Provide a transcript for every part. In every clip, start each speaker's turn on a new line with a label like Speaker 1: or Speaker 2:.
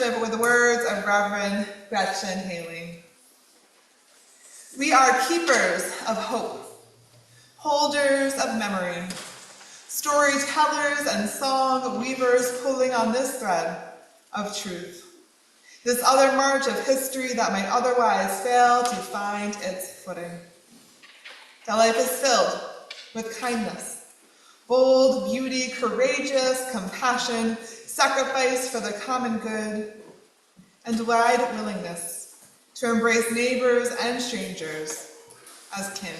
Speaker 1: worship with the words of Reverend Gretchen Haley. We are keepers of hope, holders of memory, storytellers and song weavers pulling on this thread of truth, this other march of history that might otherwise fail to find its footing. That life is filled with kindness, bold beauty, courageous compassion, sacrifice for the common good, and wide willingness to embrace neighbors and strangers as kin.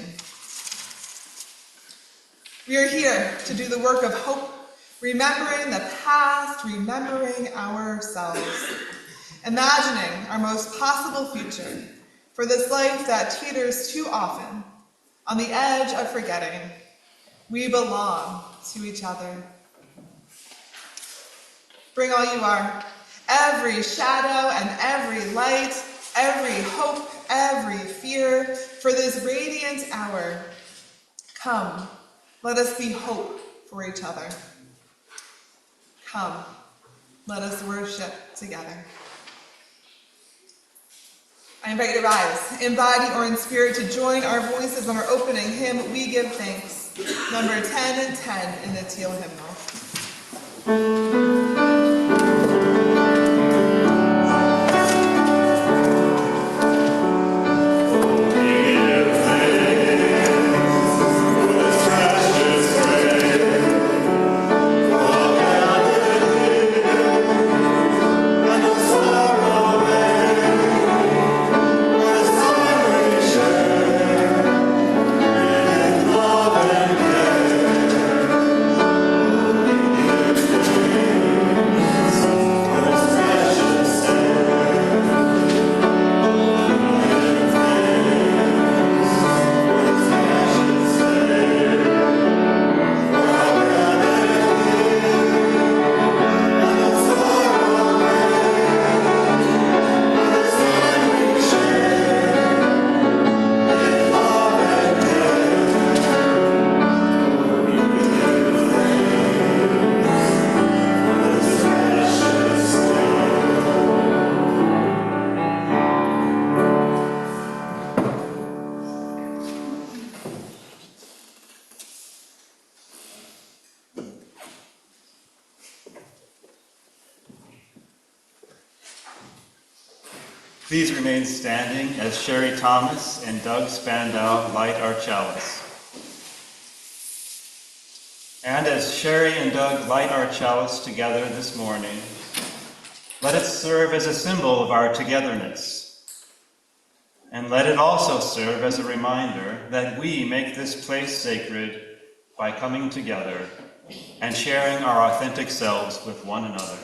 Speaker 1: We are here to do the work of hope, remembering the past, remembering ourselves, imagining our most possible future for this life that teeters too often on the edge of forgetting. We belong to each other. Bring all you are, every shadow and every light, every hope, every fear, for this radiant hour. Come, let us be hope for each other. Come, let us worship together. I invite you to rise, in body or in spirit, to join our voices on our opening hymn, We Give Thanks, number 10 and 10 in the Teal hymnal.
Speaker 2: Please remain standing as Sherry Thomas and Doug Spandau light our chalice. And as Sherry and Doug light our chalice together this morning, let it serve as a symbol of our togetherness. And let it also serve as a reminder that we make this place sacred by coming together and sharing our authentic selves with one another.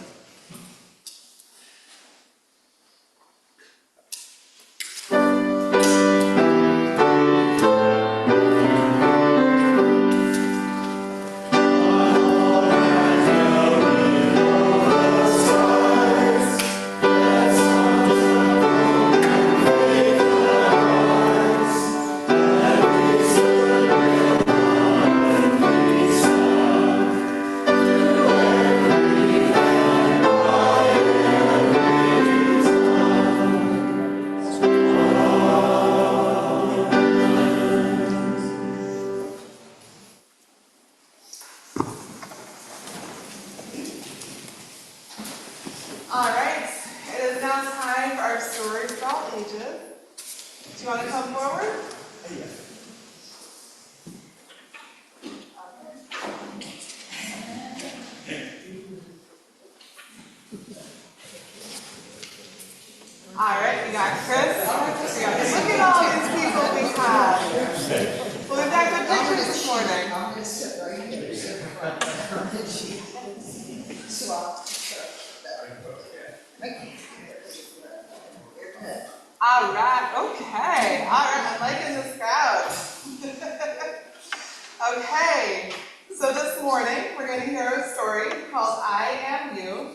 Speaker 1: Okay, so this morning we're going to hear a story called I Am You,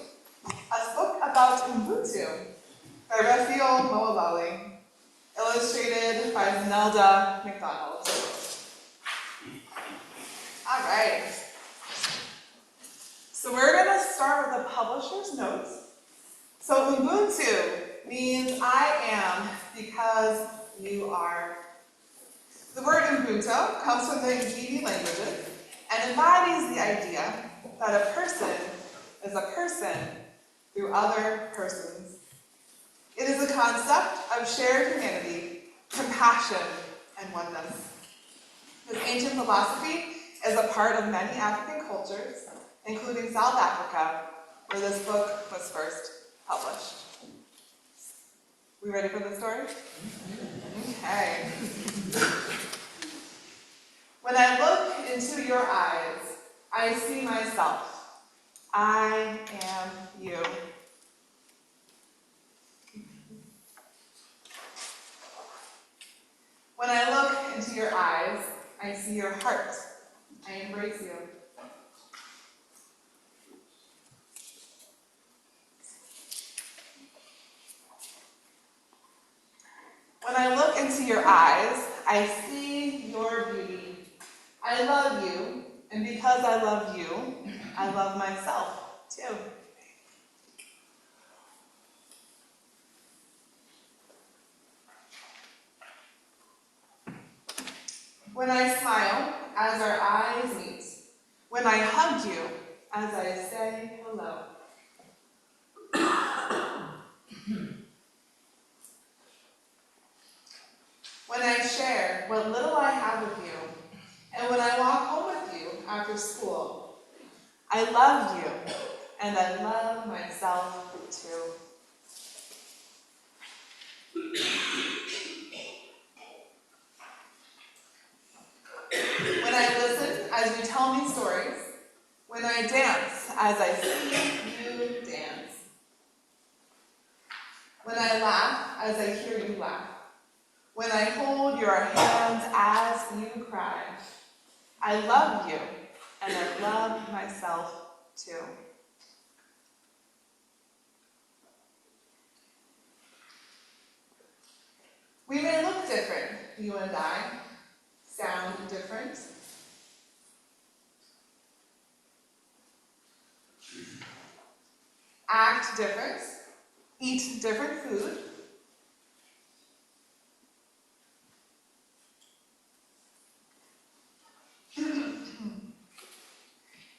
Speaker 1: a book about Ubuntu by Raphael Moabali, illustrated by Zelda McDonald. All right, so we're going to start with the publisher's notes. So Ubuntu means I am because you are. The word Ubuntu comes from the Ubuntu languages and embodies the idea that a person is a person through other persons. It is a concept of shared humanity, compassion, and oneness. This ancient philosophy is a part of many African cultures, including South Africa, where this book was first published. We ready for the story? Okay. When I look into your eyes, I see myself. I am you. When I look into your eyes, I see your heart. I embrace you. When I look into your eyes, I see your beauty. I love you, and because I love you, I love myself too. When I smile, as our eyes meet. When I hug you, as I say hello. When I share what little I have with you, and when I walk home with you after school, I love you, and I love myself too. When I listen as you tell me stories, when I dance as I see you dance, when I laugh as I hear you laugh, when I hold your hands as you cry, I love you, and I love myself too. We may look different, you and I, sound different, act different, eat different food,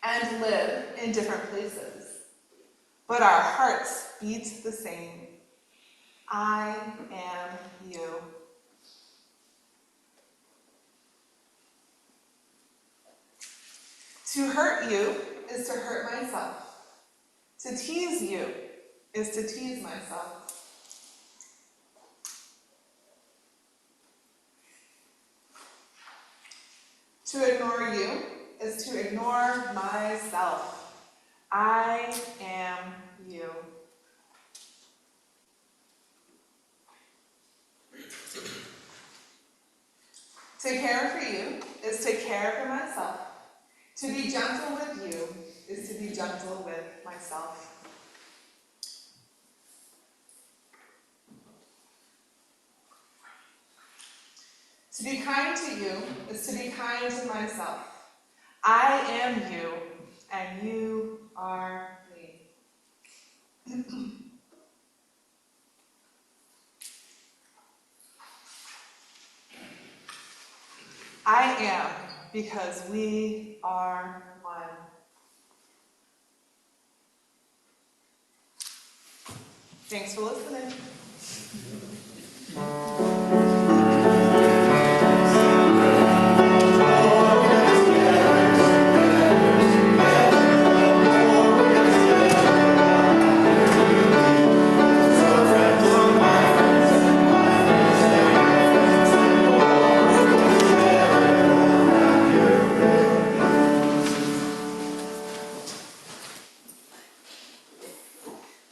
Speaker 1: and live in different places. But our hearts beat the same. I am you. To hurt you is to hurt myself. To tease you is to tease myself. To ignore you is to ignore myself. I am you. To care for you is to care for myself. To be gentle with you is to be gentle with myself. To be kind to you is to be kind to myself. I am you, and you are me. I am because we are one. Thanks for listening.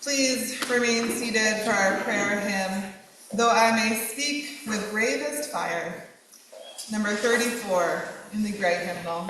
Speaker 1: Please remain seated for our prayer hymn, Though I May Speak with Bravest Fire, number 34 in the Gray Hymnal.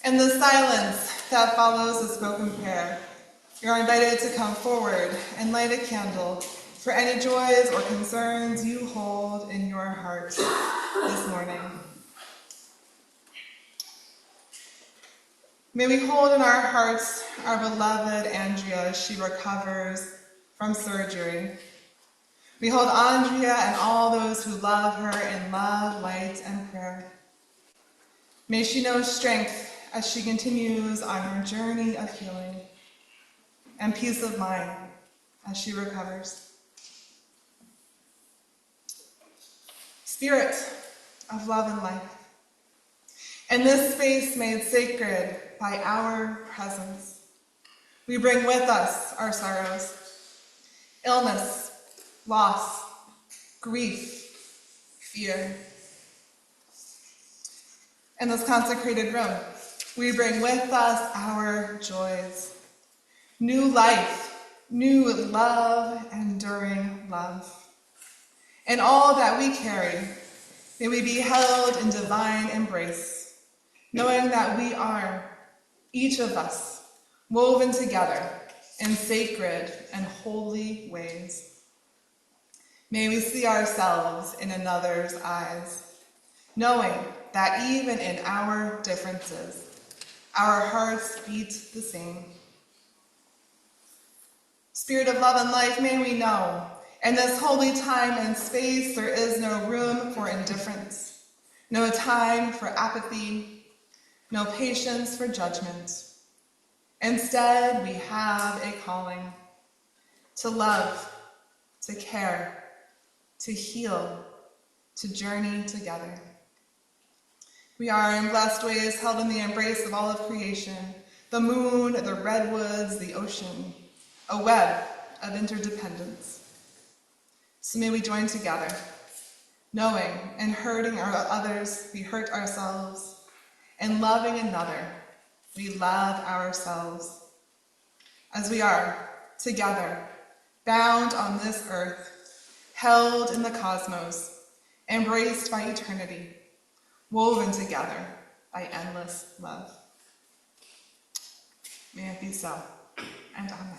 Speaker 1: In the silence that follows a spoken prayer, you are invited to come forward and light a candle for any joys or concerns you hold in your heart this morning. May we hold in our hearts our beloved Andrea as she recovers from surgery. We hold Andrea and all those who love her in love, light, and prayer. May she know strength as she continues on her journey of healing, and peace of mind as she recovers. Spirit of love and life, in this space made sacred by our presence, we bring with us our sorrows, illness, loss, grief, fear. In this consecrated room, we bring with us our joys, new life, new love, enduring love. In all that we carry, may we be held in divine embrace, knowing that we are, each of us, woven together in sacred and holy ways. May we see ourselves in another's eyes, knowing that even in our differences, our hearts beat the same. Spirit of love and life, may we know, in this holy time and space, there is no room for indifference, no time for apathy, no patience for judgment. Instead, we have a calling to love, to care, to heal, to journey together. We are in blessed ways held in the embrace of all of creation, the moon, the redwoods, the ocean, a web of interdependence. So may we join together, knowing and hurting our others, we hurt ourselves, and loving another, we love ourselves. As we are together, bound on this earth, held in the cosmos, embraced by eternity, woven together by endless love. May it be so, and amen.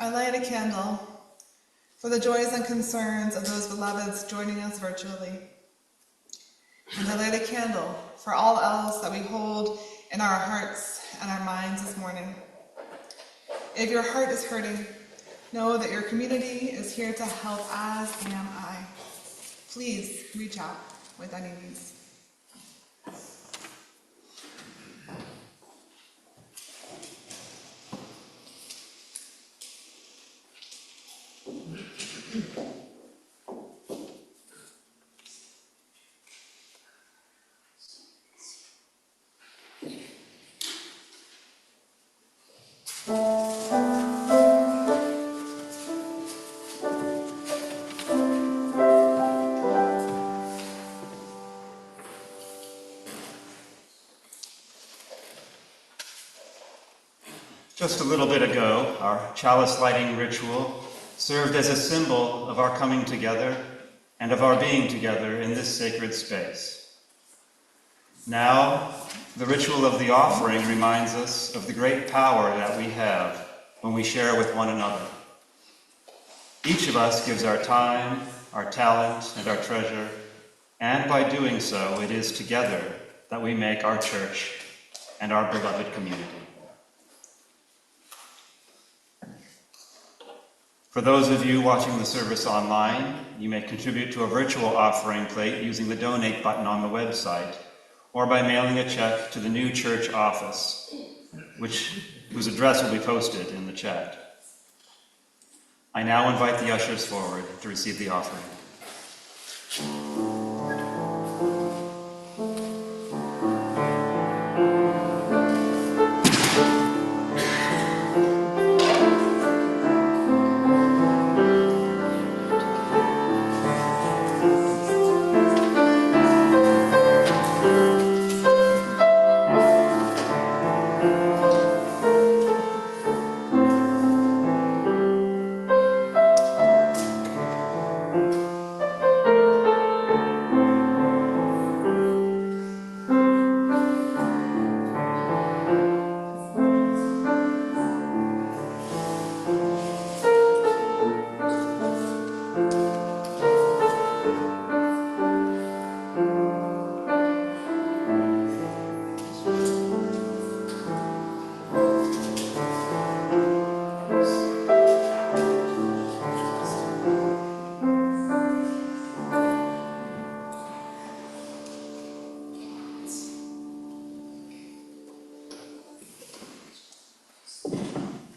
Speaker 1: I light a candle for the joys and concerns of those beloveds joining us virtually. And I light a candle for all else that we hold in our hearts and our minds this morning. If your heart is hurting, know that your community is here to help, as am I. Please reach out with any needs.
Speaker 2: Just a little bit ago, our chalice lighting ritual served as a symbol of our coming together and of our being together in this sacred space. Now, the ritual of the offering reminds us of the great power that we have when we share with one another. Each of us gives our time, our talent, and our treasure, and by doing so, it is together that we make our church and our beloved community. For those of you watching the service online, you may contribute to a virtual offering plate using the donate button on the website, or by mailing a check to the new church office, whose address will be posted in the chat. I now invite the ushers forward to receive the offering.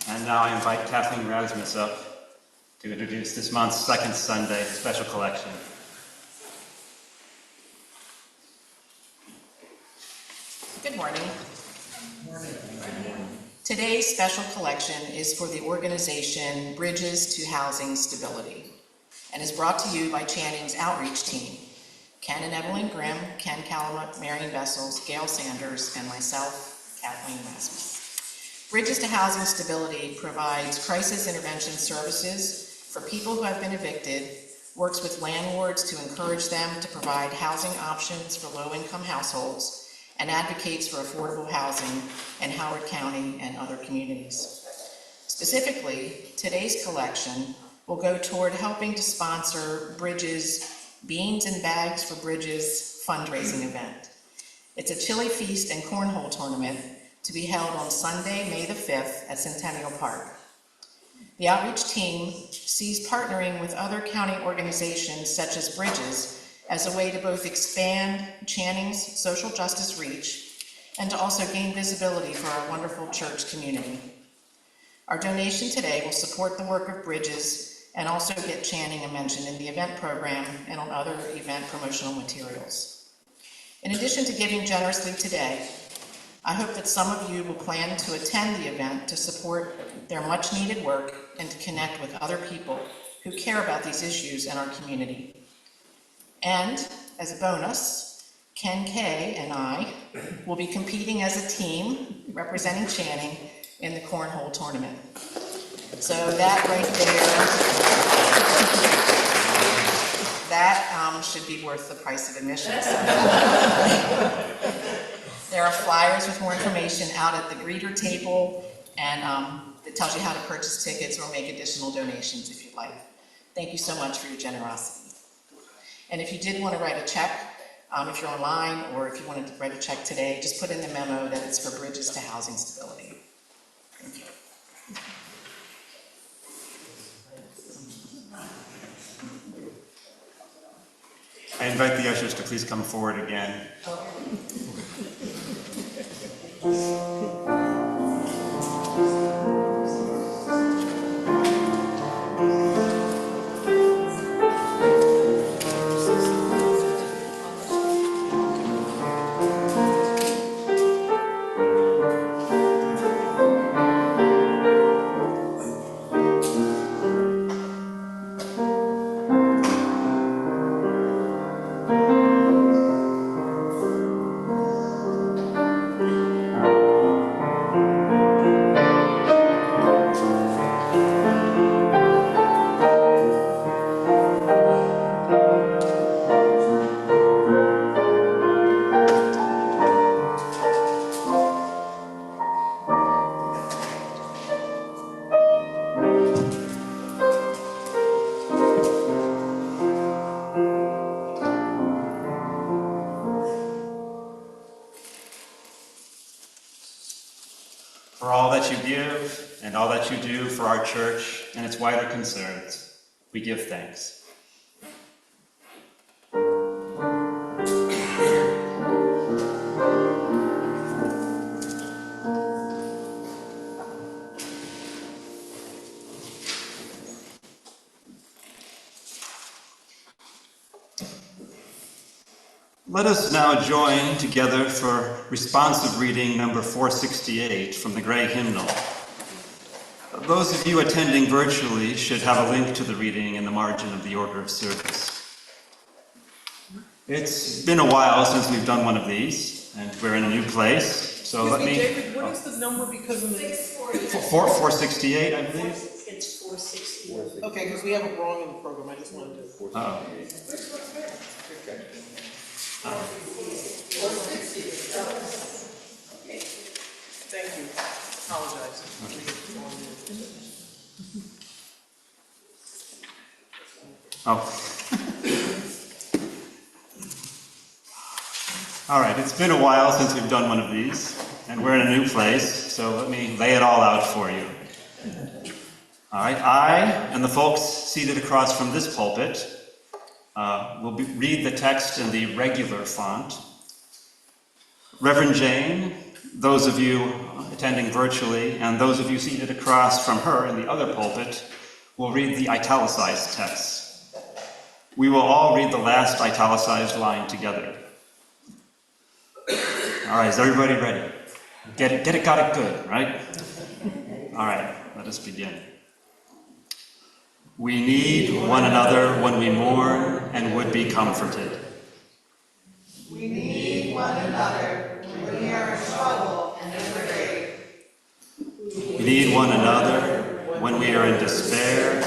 Speaker 2: And now I invite Kathleen Rasmus up to introduce this month's second Sunday special collection.
Speaker 3: Good morning. Today's special collection is for the organization Bridges to Housing Stability and is brought to you by Channing's outreach team, Ken and Evelyn Grimm, Ken Calumet, Marion Vessels, Gail Sanders, and myself, Kathleen Rasmus. Bridges to Housing Stability provides crisis intervention services for people who have been evicted, works with landlords to encourage them to provide housing options for low-income households, and advocates for affordable housing in Howard County and other communities. Specifically, today's collection will go toward helping to sponsor Bridges' Beans and Bags for Bridges fundraising event. It's a chili feast and cornhole tournament to be held on Sunday, May the 5th at Centennial Park. The outreach team sees partnering with other county organizations such as Bridges as a way to both expand Channing's social justice reach and to also gain visibility for our wonderful church community. Our donation today will support the work of Bridges and also get Channing a mention in the event program and on other event promotional materials. In addition to giving generously today, I hope that some of you will plan to attend the event to support their much needed work and to connect with other people who care about these issues in our community. And as a bonus, Ken Kay and I will be competing as a team representing Channing in the cornhole tournament. So that right there, that should be worth the price of admission. There are flyers with more information out at the greeter table, and it tells you how to purchase tickets or make additional donations if you'd like. Thank you so much for your generosity. And if you did want to write a check, if you're online or if you wanted to write a check today, just put in the memo that it's for Bridges to Housing Stability. Thank you.
Speaker 2: I invite the ushers to please come forward again. For all that you give and all that you do for our church and its wider concerns, we give thanks. Let us now join together for responsive reading number 468 from the Gray Hymnal. Those of you attending virtually should have a link to the reading in the margin of the order of service. It's been a while since we've done one of these, and we're in a new place, so let me...
Speaker 4: David, what is the number because of the...
Speaker 2: 468, I believe?
Speaker 4: It's 468. Okay, because we have it wrong in the program, I just wanted to...
Speaker 2: Oh.
Speaker 4: Thank you. Apologize.
Speaker 2: All right, it's been a while since we've done one of these, and we're in a new place, so let me lay it all out for you. All right, I and the folks seated across from this pulpit will read the text in the regular font. Reverend Jane, those of you attending virtually, and those of you seated across from her in the other pulpit will read the italicized text. We will all read the last italicized line together. All right, is everybody ready? Get it, got it good, right? All right, let us begin. We need one another when we mourn and would be comforted.
Speaker 1: We need one another when we are in trouble and afraid.
Speaker 2: We need one another when we are in despair,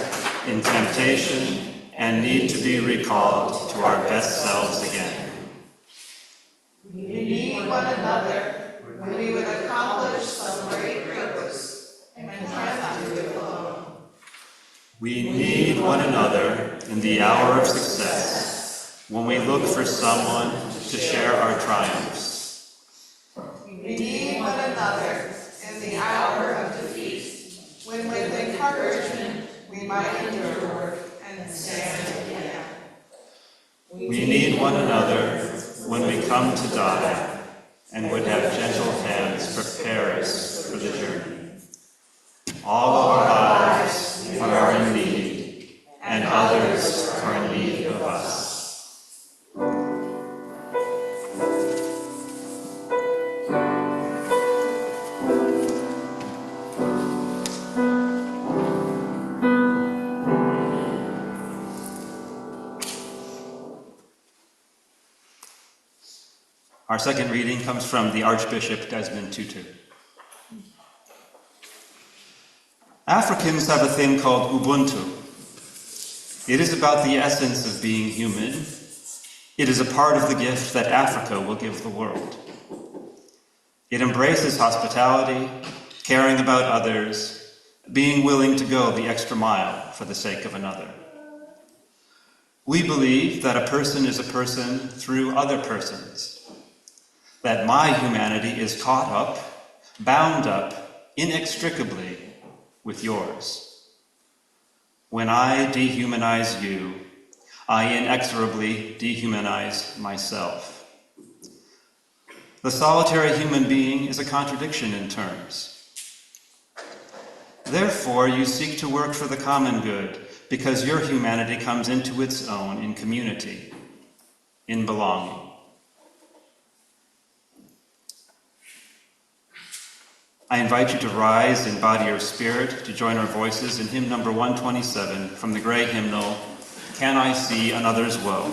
Speaker 2: in temptation, and need to be recalled to our best selves again.
Speaker 1: We need one another when we would accomplish some great purpose and cannot do it alone.
Speaker 2: We need one another in the hour of success, when we look for someone to share our triumphs.
Speaker 1: We need one another in the hour of defeat, when with encouragement we might endure and stand again.
Speaker 2: We need one another when we come to die, and would have gentle hands prepare us for the journey. All our lives are in need, and others are in need of us. Our second reading comes from the Archbishop Desmond Tutu. Africans have a thing called Ubuntu. It is about the essence of being human. It is a part of the gift that Africa will give the world. It embraces hospitality, caring about others, being willing to go the extra mile for the sake of another. We believe that a person is a person through other persons, that my humanity is caught up, bound up, inextricably with yours. When I dehumanize you, I inexorably dehumanize myself. The solitary human being is a contradiction in terms. Therefore, you seek to work for the common good, because your humanity comes into its own in community, in belonging. I invite you to rise in body or spirit to join our voices in hymn number 127 from the Gray hymnal, Can I See Another's Woe?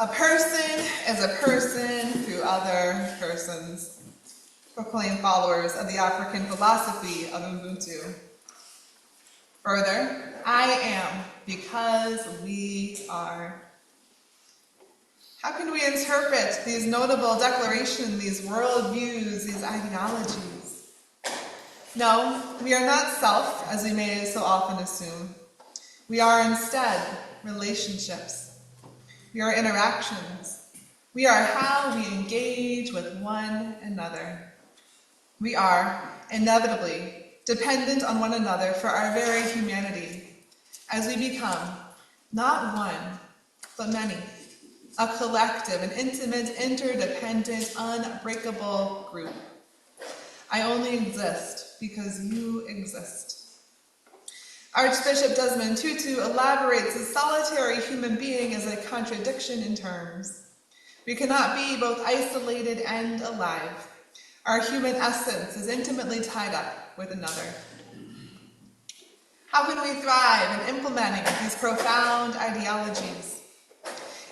Speaker 1: A person is a person through other persons, proclaim followers of the African philosophy of Ubuntu. Further, I am because we are. How can we interpret these notable declarations, these worldviews, these ideologies? No, we are not self, as we may so often assume. We are instead relationships. We are interactions. We are how we engage with one another. We are, inevitably, dependent on one another for our very humanity, as we become, not one, but many, a collective, an intimate, interdependent, unbreakable group. I only exist because you exist. Archbishop Desmond Tutu elaborates the solitary human being as a contradiction in terms. We cannot be both isolated and alive. Our human essence is intimately tied up with another. How can we thrive in implementing these profound ideologies?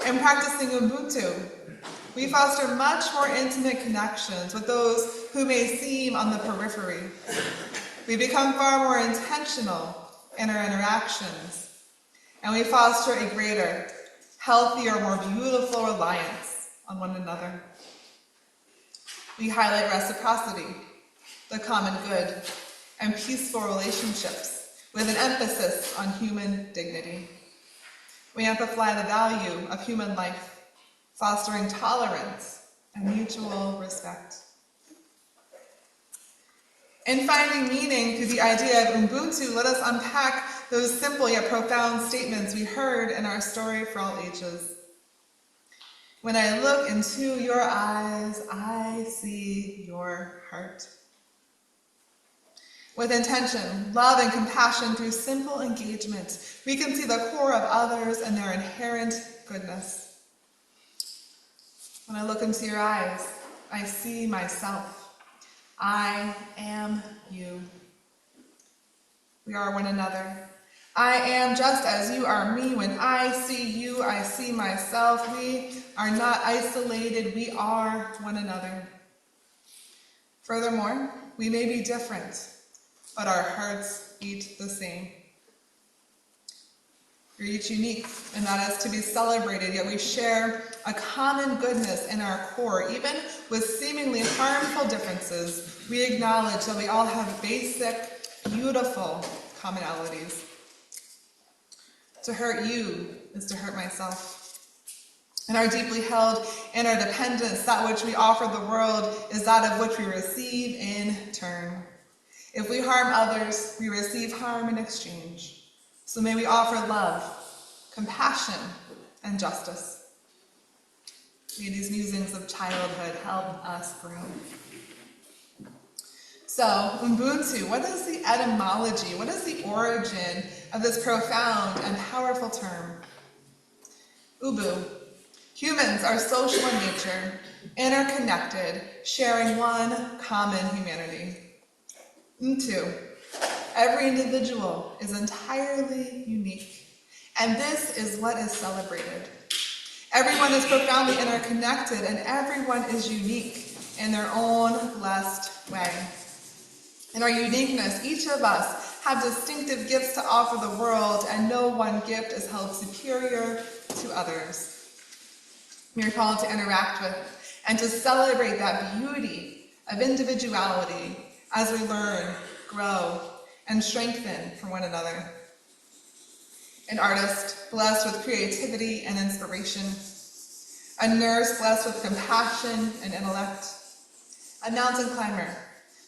Speaker 1: In practicing Ubuntu, we foster much more intimate connections with those who may seem on the periphery. We become far more intentional in our interactions, and we foster a greater, healthier, more beautiful reliance on one another. We highlight reciprocity, the common good, and peaceful relationships with an emphasis on human dignity. We amplify the value of human life, fostering tolerance and mutual respect. In finding meaning through the idea of Ubuntu, let us unpack those simple yet profound statements we heard in our story for all ages. When I look into your eyes, I see your heart. With intention, love, and compassion through simple engagement, we can see the core of others and their inherent goodness. When I look into your eyes, I see myself. I am you. We are one another. I am just as you are me. When I see you, I see myself. We are not isolated. We are one another. Furthermore, we may be different, but our hearts beat the same. We're each unique, and that is to be celebrated, yet we share a common goodness in our core. Even with seemingly harmful differences, we acknowledge that we all have basic, beautiful commonalities. To hurt you is to hurt myself. In our deeply held interdependence, that which we offer the world is that of which we receive in turn. If we harm others, we receive harm in exchange. So may we offer love, compassion, and justice. May these musings of childhood help us grow. So, Ubuntu, what is the etymology? What is the origin of this profound and powerful term? Ubu. Humans are social in nature, interconnected, sharing one common humanity. Ubuntu. Every individual is entirely unique, and this is what is celebrated. Everyone is profoundly interconnected, and everyone is unique in their own blessed way. In our uniqueness, each of us have distinctive gifts to offer the world, and no one gift is held superior to others. We are called to interact with and to celebrate that beauty of individuality as we learn, grow, and strengthen from one another. An artist blessed with creativity and inspiration. A nurse blessed with compassion and intellect. A mountain climber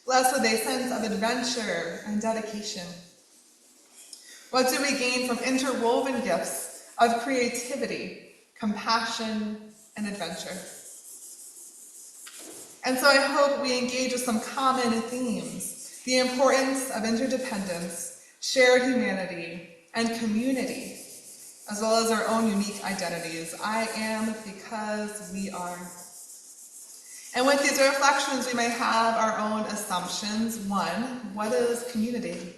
Speaker 1: blessed with a sense of adventure and dedication. What do we gain from interwoven gifts of creativity, compassion, and adventure? And so I hope we engage with some common themes: the importance of interdependence, shared humanity, and community, as well as our own unique identities. I am because we are. And with these reflections, we may have our own assumptions. One, what is community?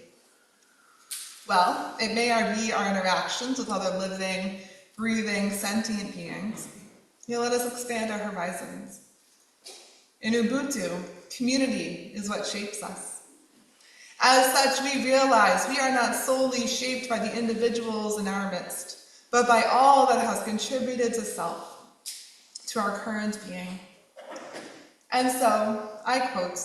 Speaker 1: Well, it may be our interactions with other living, breathing, sentient beings. Let us expand our horizons. In Ubuntu, community is what shapes us. As such, we realize we are not solely shaped by the individuals in our midst, but by all that has contributed to self, to our current being. And so, I quote,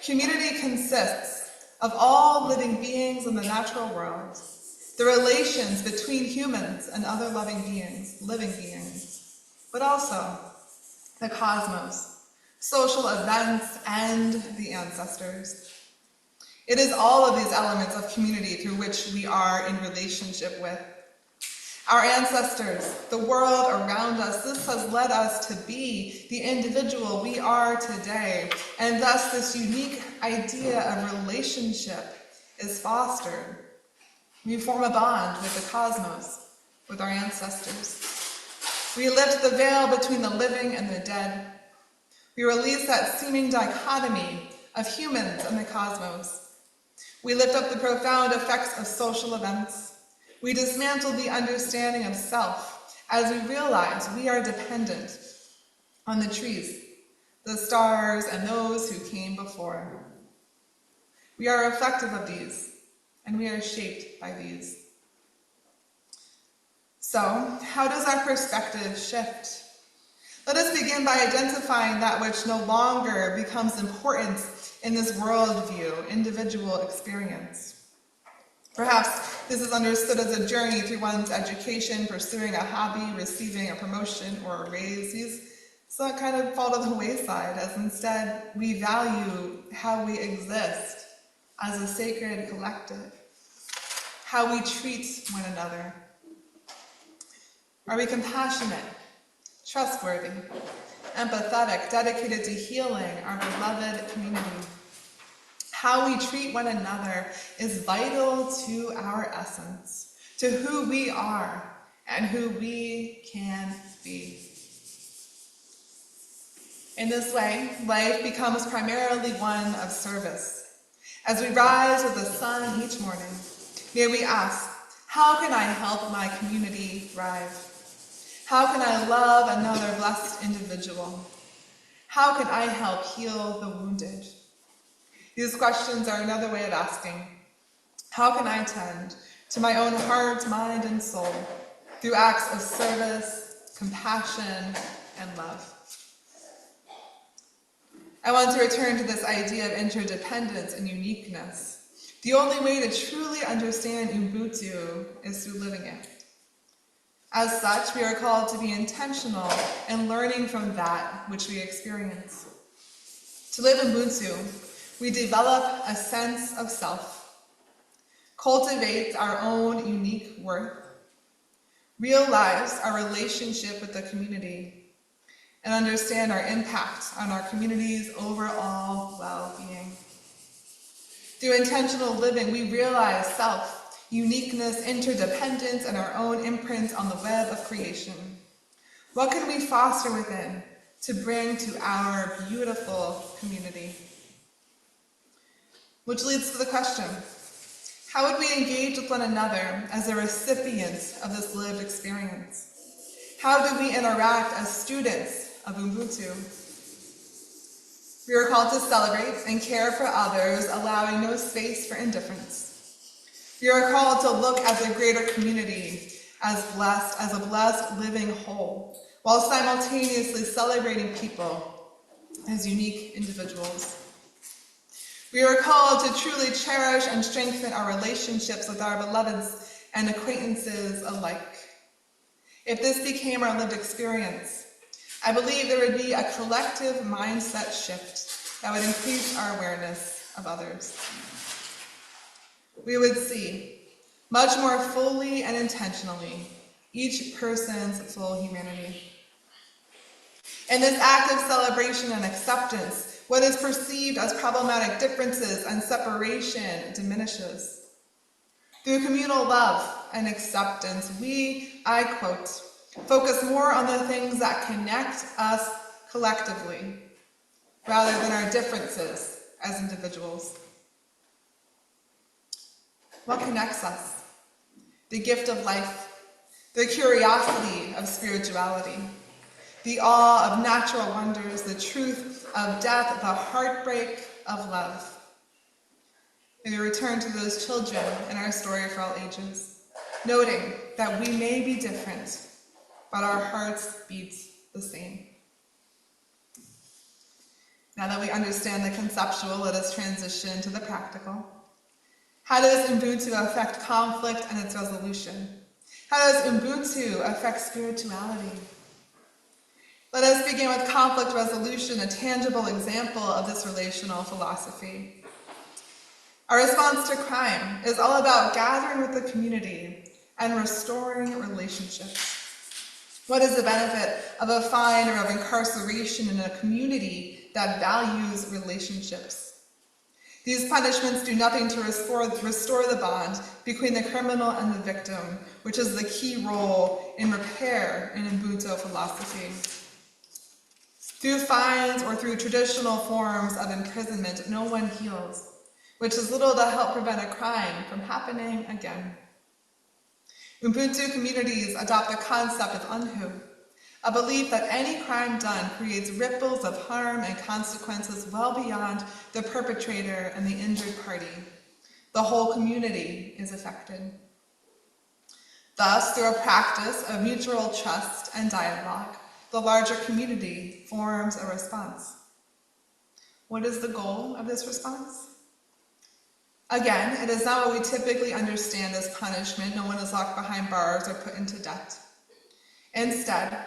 Speaker 1: "Community consists of all living beings in the natural world, the relations between humans and other living beings, but also the cosmos, social events, and the ancestors. It is all of these elements of community through which we are in relationship with our ancestors, the world around us. This has led us to be the individual we are today, and thus this unique idea of relationship is fostered. We form a bond with the cosmos, with our ancestors. We lift the veil between the living and the dead. We release that seeming dichotomy of humans and the cosmos. We lift up the profound effects of social events. We dismantle the understanding of self as we realize we are dependent on the trees, the stars, and those who came before. We are reflective of these, and we are shaped by these. So, how does our perspective shift? Let us begin by identifying that which no longer becomes important in this worldview, individual experience. Perhaps this is understood as a journey through one's education, pursuing a hobby, receiving a promotion or a raise. These kind of fall to the wayside, as instead we value how we exist as a sacred collective, how we treat one another. Are we compassionate, trustworthy, empathetic, dedicated to healing our beloved community? How we treat one another is vital to our essence, to who we are and who we can be. In this way, life becomes primarily one of service. As we rise with the sun each morning, may we ask, how can I help my community thrive? How can I love another blessed individual? How can I help heal the wounded? These questions are another way of asking, how can I tend to my own heart, mind, and soul through acts of service, compassion, and love? I want to return to this idea of interdependence and uniqueness. The only way to truly understand Ubuntu is through living it. As such, we are called to be intentional in learning from that which we experience. To live Ubuntu, we develop a sense of self, cultivate our own unique worth, realize our relationship with the community, and understand our impact on our community's overall well-being. Through intentional living, we realize self, uniqueness, interdependence, and our own imprint on the web of creation. What can we foster within to bring to our beautiful community? Which leads to the question, how would we engage with one another as a recipient of this lived experience? How do we interact as students of Ubuntu? We are called to celebrate and care for others, allowing no space for indifference. We are called to look at the greater community as a blessed living whole, while simultaneously celebrating people as unique individuals. We are called to truly cherish and strengthen our relationships with our beloveds and acquaintances alike. If this became our lived experience, I believe there would be a collective mindset shift that would increase our awareness of others. We would see, much more fully and intentionally, each person's full humanity. In this act of celebration and acceptance, what is perceived as problematic differences and separation diminishes. Through communal love and acceptance, we, I quote, focus more on the things that connect us collectively, rather than our differences as individuals. What connects us? The gift of life, the curiosity of spirituality, the awe of natural wonders, the truth of death, the heartbreak of love. May we return to those children in our story for all ages, noting that we may be different, but our hearts beat the same. Now that we understand the conceptual, let us transition to the practical. How does Ubuntu affect conflict and its resolution? How does Ubuntu affect spirituality? Let us begin with conflict resolution, a tangible example of this relational philosophy. Our response to crime is all about gathering with the community and restoring relationships. What is the benefit of a fine or of incarceration in a community that values relationships? These punishments do nothing to restore the bond between the criminal and the victim, which is the key role in repair in Ubuntu philosophy. Through fines or through traditional forms of imprisonment, no one heals, which is little to help prevent a crime from happening again. Ubuntu communities adopt the concept of unhu, a belief that any crime done creates ripples of harm and consequences well beyond the perpetrator and the injured party. The whole community is affected. Thus, through a practice of mutual trust and dialogue, the larger community forms a response. What is the goal of this response? Again, it is not what we typically understand as punishment. No one is locked behind bars or put into debt. Instead,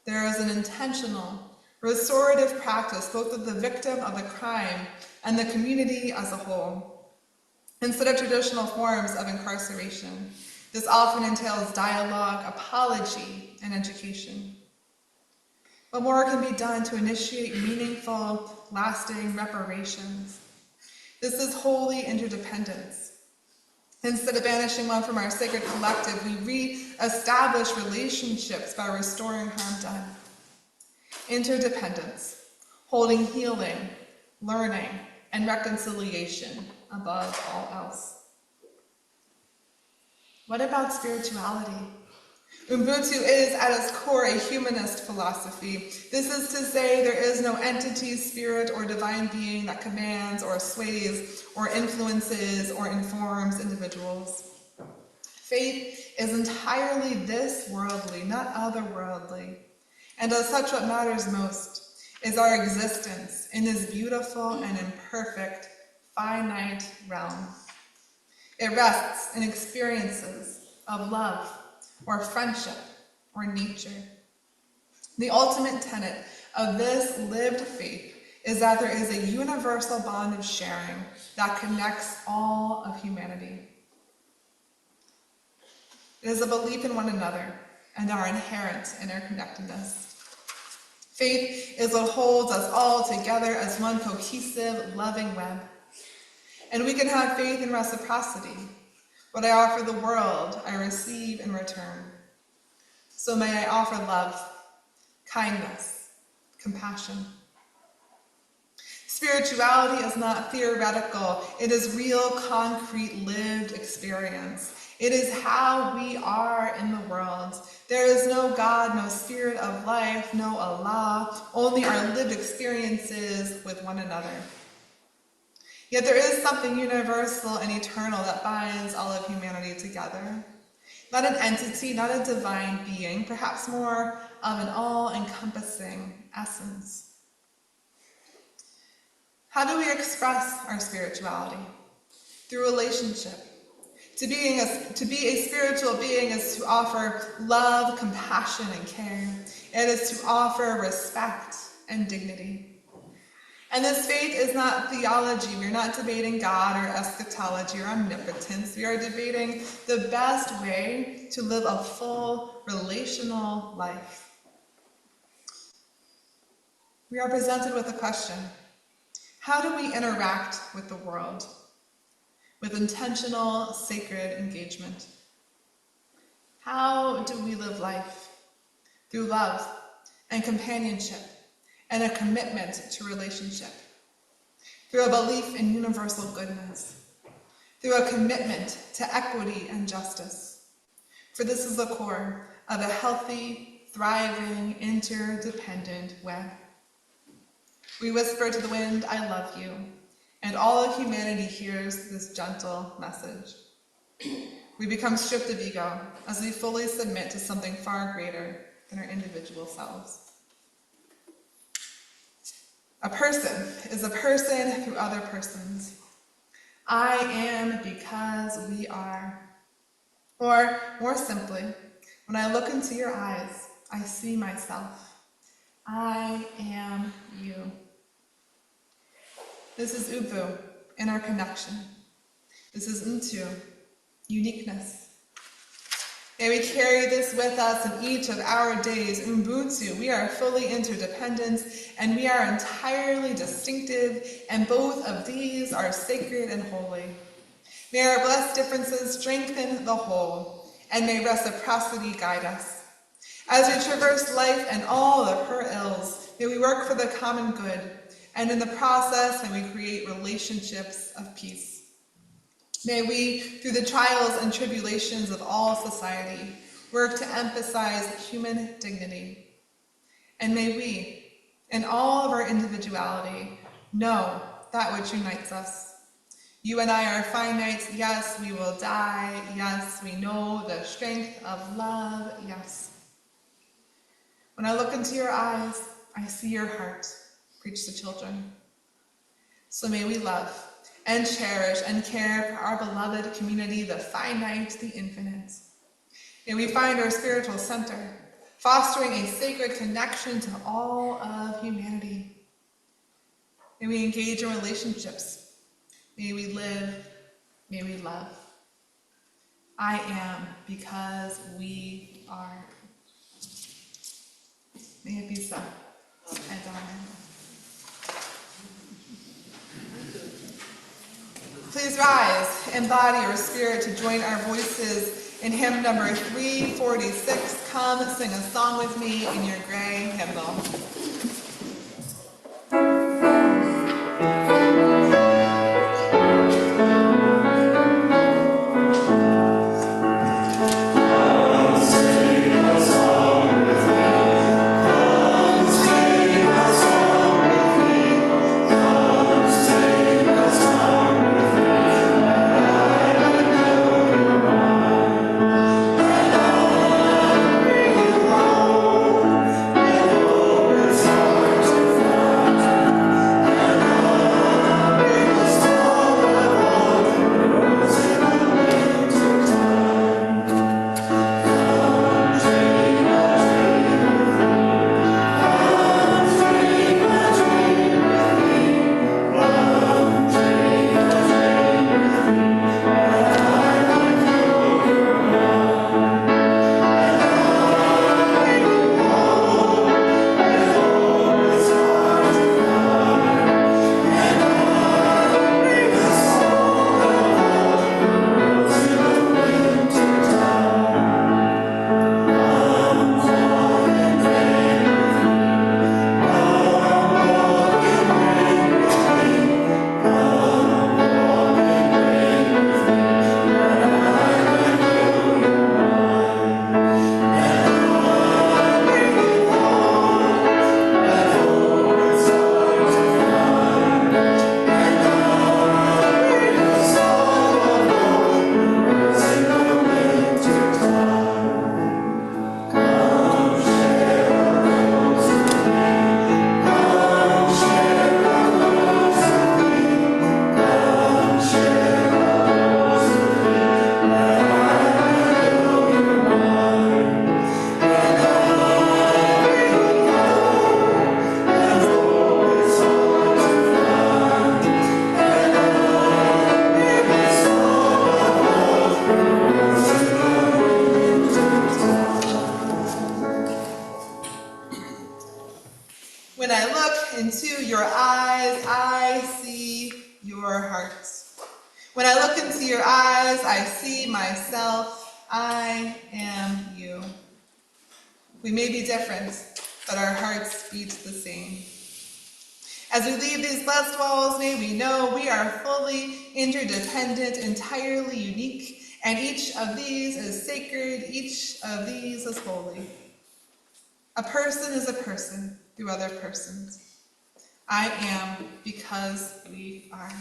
Speaker 1: there is an intentional, restorative practice both of the victim of the crime and the community as a whole. Instead of traditional forms of incarceration, this often entails dialogue, apology, and education. But more can be done to initiate meaningful, lasting reparations. This is holy interdependence. Instead of banishing one from our sacred collective, we re-establish relationships by restoring harm done. Interdependence, holding healing, learning, and reconciliation above all else. What about spirituality? Ubuntu is at its core a humanist philosophy. This is to say there is no entity, spirit, or divine being that commands or sways or influences or informs individuals. Faith is entirely this worldly, not otherworldly. And as such, what matters most is our existence in this beautiful and imperfect, finite realm. It rests in experiences of love, or friendship, or nature. The ultimate tenet of this lived faith is that there is a universal bond of sharing that connects all of humanity. It is a belief in one another and our inherent interconnectedness. Faith is what holds us all together as one cohesive, loving web. And we can have faith in reciprocity. What I offer the world, I receive in return. So may I offer love, kindness, compassion. Spirituality is not theoretical. It is real, concrete, lived experience. It is how we are in the world. There is no God, no spirit of life, no Allah, only our lived experiences with one another. Yet there is something universal and eternal that binds all of humanity together. Not an entity, not a divine being, perhaps more of an all-encompassing essence. How do we express our spirituality? Through relationship. To be a spiritual being is to offer love, compassion, and care. It is to offer respect and dignity. And this faith is not theology. We're not debating God or eschatology or omnipotence. We are debating the best way to live a full relational life. We are presented with a question. How do we interact with the world? With intentional, sacred engagement. How do we live life? Through love and companionship and a commitment to relationship. Through a belief in universal goodness. Through a commitment to equity and justice. For this is the core of a healthy, thriving, interdependent web. We whisper to the wind, I love you. And all of humanity hears this gentle message. We become stripped of ego as we fully submit to something far greater than our individual selves. A person is a person through other persons. I am because we are. Or more simply, when I look into your eyes, I see myself. I am you. This is Ubu, in our connection. This is Untu, uniqueness. May we carry this with us in each of our days. Ubuntu, we are fully interdependent, and we are entirely distinctive, and both of these are sacred and holy. May our blessed differences strengthen the whole, and may reciprocity guide us. As we traverse life and all of her ills, may we work for the common good, and in the process, may we create relationships of peace. May we, through the trials and tribulations of all society, work to emphasize human dignity. And may we, in all of our individuality, know that which unites us. You and I are finite, yes, we will die, yes, we know the strength of love, yes. When I look into your eyes, I see your heart, preach the children. So may we love and cherish and care for our beloved community, the finite, the infinite. May we find our spiritual center, fostering a sacred connection to all of humanity. May we engage in relationships. May we live, may we love. I am because we are. May it be so, and amen. Please rise and body your spirit to join our voices in hymn number 346. Come sing a song with me in your gray hymnal. When I look into your eyes, I see your hearts. When I look into your eyes, I see myself. I am you. We may be different, but our hearts beat the same. As we leave these blessed walls, may we know we are fully interdependent, entirely unique, and each of these is sacred, each of these is holy. A person is a person through other persons. I am because we are.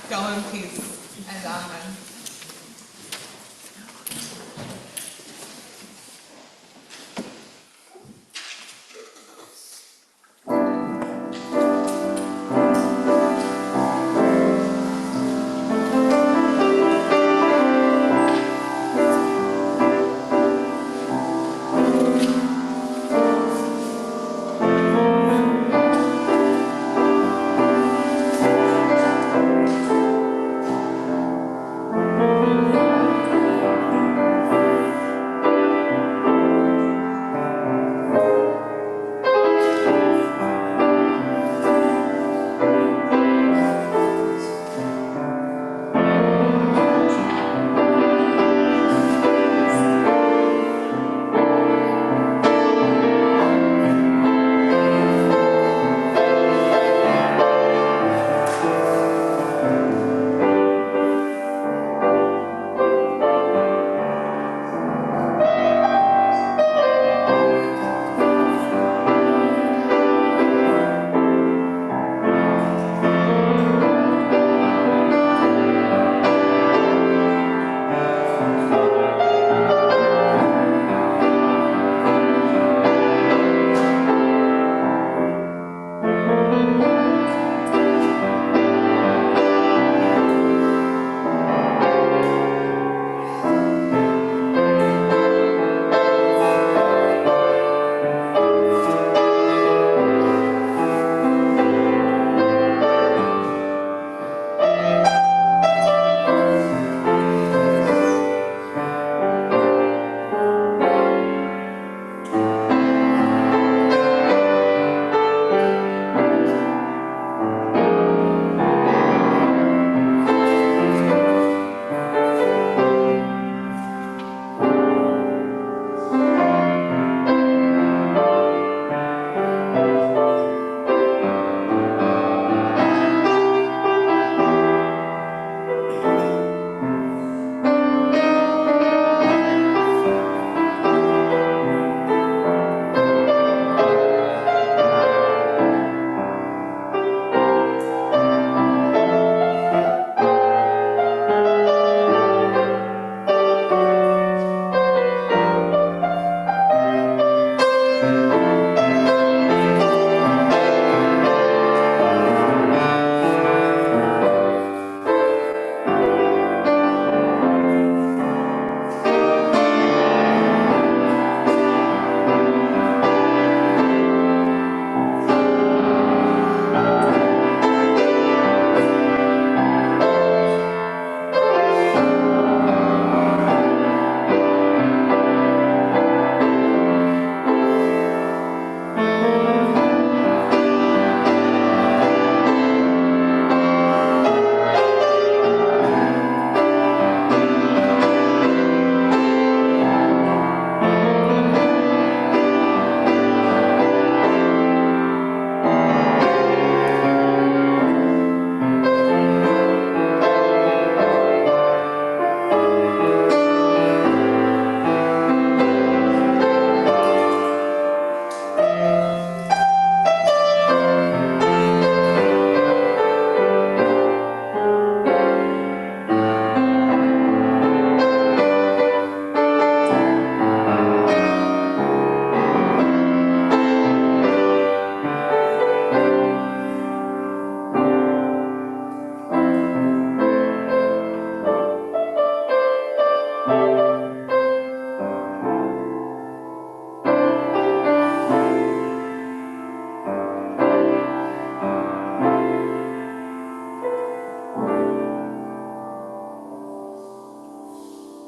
Speaker 1: Go in peace and amen.